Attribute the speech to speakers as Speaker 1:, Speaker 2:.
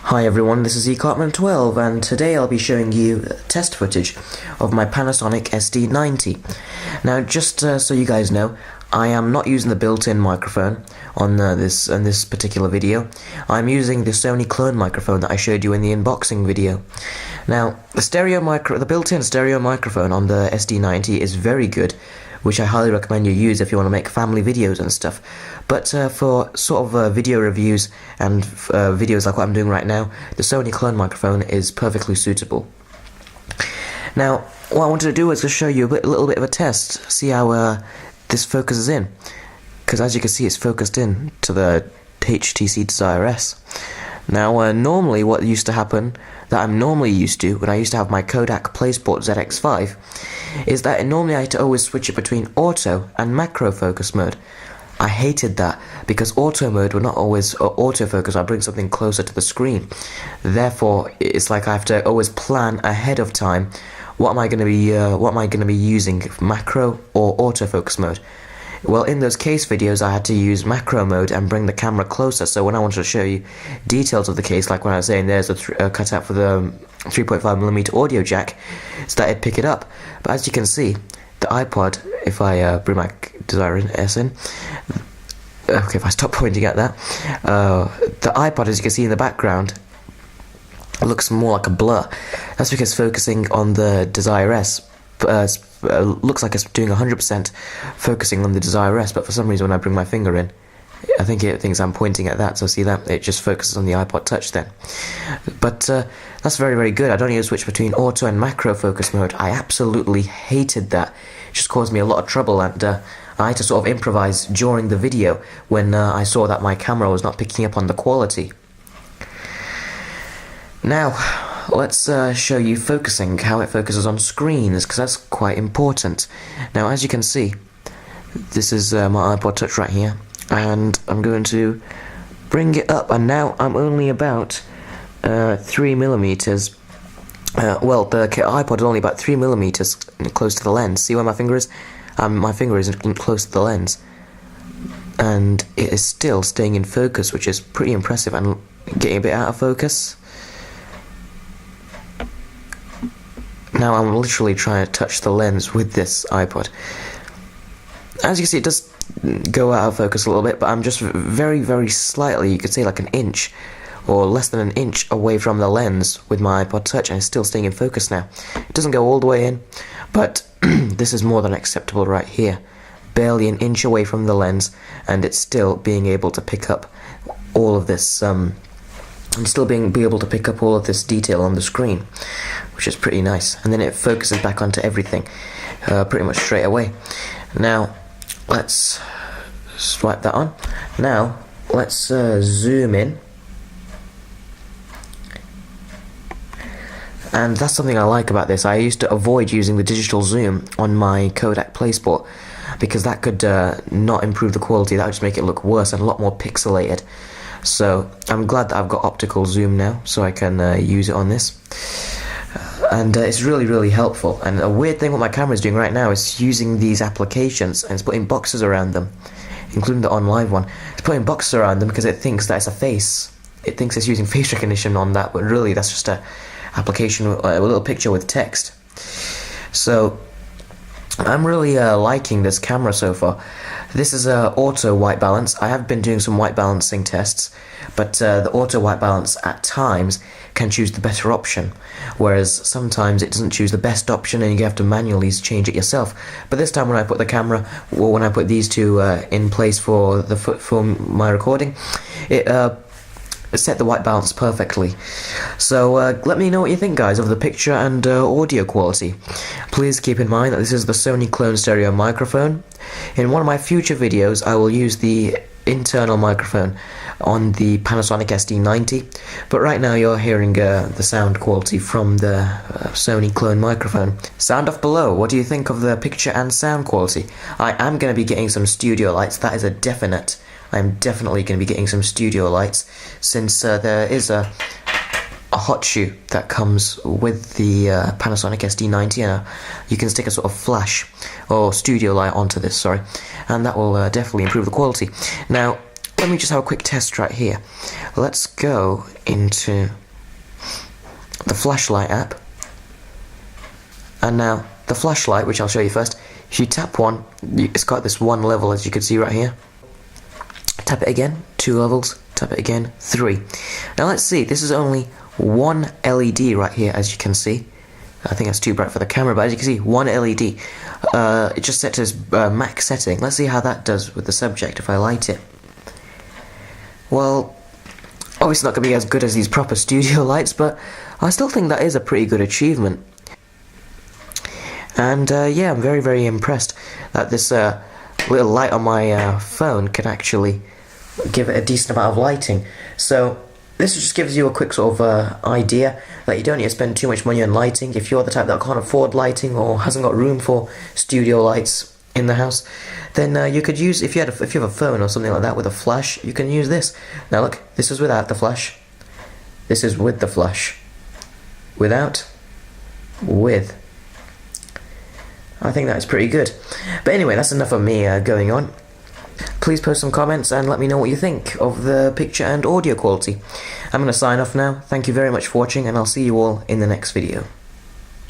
Speaker 1: Hi everyone, this is eCartman12 and today I'll be showing you test footage of my Panasonic SD90. Now just so you guys know, I am not using the built-in microphone on this particular video. I'm using the Sony clone microphone that I showed you in the unboxing video. Now the built-in stereo microphone on the SD90 is very good, which I highly recommend you use if you want to make family videos and stuff. But for sort of video reviews and videos like what I'm doing right now, the Sony clone microphone is perfectly suitable. Now, what I wanted to do was to show you a little bit of a test, see how this focuses in. Because as you can see, it's focused in to the HTC Desire S. Now, normally what used to happen, that I'm normally used to, when I used to have my Kodak PlaySport ZX5, is that normally I had to always switch it between auto and macro focus mode. I hated that, because auto mode would not always autofocus, I'd bring something closer to the screen. Therefore, it's like I have to always plan ahead of time, what am I going to be using, macro or autofocus mode. Well, in those case videos, I had to use macro mode and bring the camera closer, so when I wanted to show you details of the case, like when I was saying there's a cutout for the 3.5mm audio jack, so that it'd pick it up. But as you can see, the iPod, if I bring my Desire S in, okay, if I stop pointing at that, the iPod, as you can see in the background, looks more like a blur. That's because focusing on the Desire S looks like it's doing 100% focusing on the Desire S, but for some reason when I bring my finger in, I think it thinks I'm pointing at that, so see that? It just focuses on the iPod Touch then. But that's very, very good. I don't need to switch between auto and macro focus mode. I absolutely hated that. It just caused me a lot of trouble, and I had to sort of improvise during the video when I saw that my camera was not picking up on the quality. Now, let's show you focusing, how it focuses on screens, because that's quite important. Now, as you can see, this is my iPod Touch right here, and I'm going to bring it up, and now I'm only about 3mm. Well, the iPod is only about 3mm close to the lens. See where my finger is? My finger is close to the lens, and it is still staying in focus, which is pretty impressive, and getting a bit out of focus. Now I'm literally trying to touch the lens with this iPod. As you can see, it does go out of focus a little bit, but I'm just very, very slightly, you could say like an inch, or less than an inch away from the lens with my iPod Touch, and it's still staying in focus now. It doesn't go all the way in, but this is more than acceptable right here. Barely an inch away from the lens, and it's still being able to pick up all of this, be able to pick up all of this detail on the screen, which is pretty nice. And then it focuses back onto everything pretty much straight away. Now, let's swipe that on. Now, let's zoom in. And that's something I like about this. I used to avoid using the digital zoom on my Kodak PlaySport, because that could not improve the quality. That would just make it look worse and a lot more pixelated. So I'm glad that I've got optical zoom now, so I can use it on this. And it's really, really helpful. And a weird thing what my camera is doing right now is using these applications, and it's putting boxes around them, including the OnLive one. It's putting boxes around them because it thinks that it's a face. It thinks it's using face recognition on that, but really that's just a application, a little picture with text. So I'm really liking this camera so far. This is auto white balance. I have been doing some white balancing tests, but the auto white balance at times can choose the better option, whereas sometimes it doesn't choose the best option and you have to manually change it yourself. But this time when I put the camera, or when I put these two in place for my recording, it set the white balance perfectly. So let me know what you think, guys, of the picture and audio quality. Please keep in mind that this is the Sony clone stereo microphone. In one of my future videos I will use the internal microphone on the Panasonic SD90, but right now you're hearing the sound quality from the Sony clone microphone. Sound off below, what do you think of the picture and sound quality? I am going to be getting some studio lights, that is a definite. I'm definitely going to be getting some studio lights, since there is a hot shoe that comes with the Panasonic SD90, and you can stick a sort of flash or studio light onto this, and that will definitely improve the quality. Now, let me just have a quick test right here. Let's go into the flashlight app. And now the flashlight, which I'll show you first, if you tap one, it's got this one level, as you can see right here. Tap it again, 2 levels, tap it again, 3. Now let's see, this is only one LED right here, as you can see. I think that's too bright for the camera, but as you can see, one LED. It just set to its max setting. Let's see how that does with the subject if I light it. Well, obviously not going to be as good as these proper studio lights, but I still think that is a pretty good achievement. And yeah, I'm very, very impressed that this little light on my phone can actually give it a decent amount of lighting. So this just gives you a quick sort of idea that you don't need to spend too much money on lighting. If you're the type that can't afford lighting or hasn't got room for studio lights in the house, then you could use, if you have a phone or something like that with a flash, you can use this. Now look, this is without the flash. This is with the flash. Without, with. I think that's pretty good. But anyway, that's enough of me going on. Please post some comments and let me know what you think of the picture and audio quality. I'm going to sign off now. Thank you very much for watching, and I'll see you all in the next video.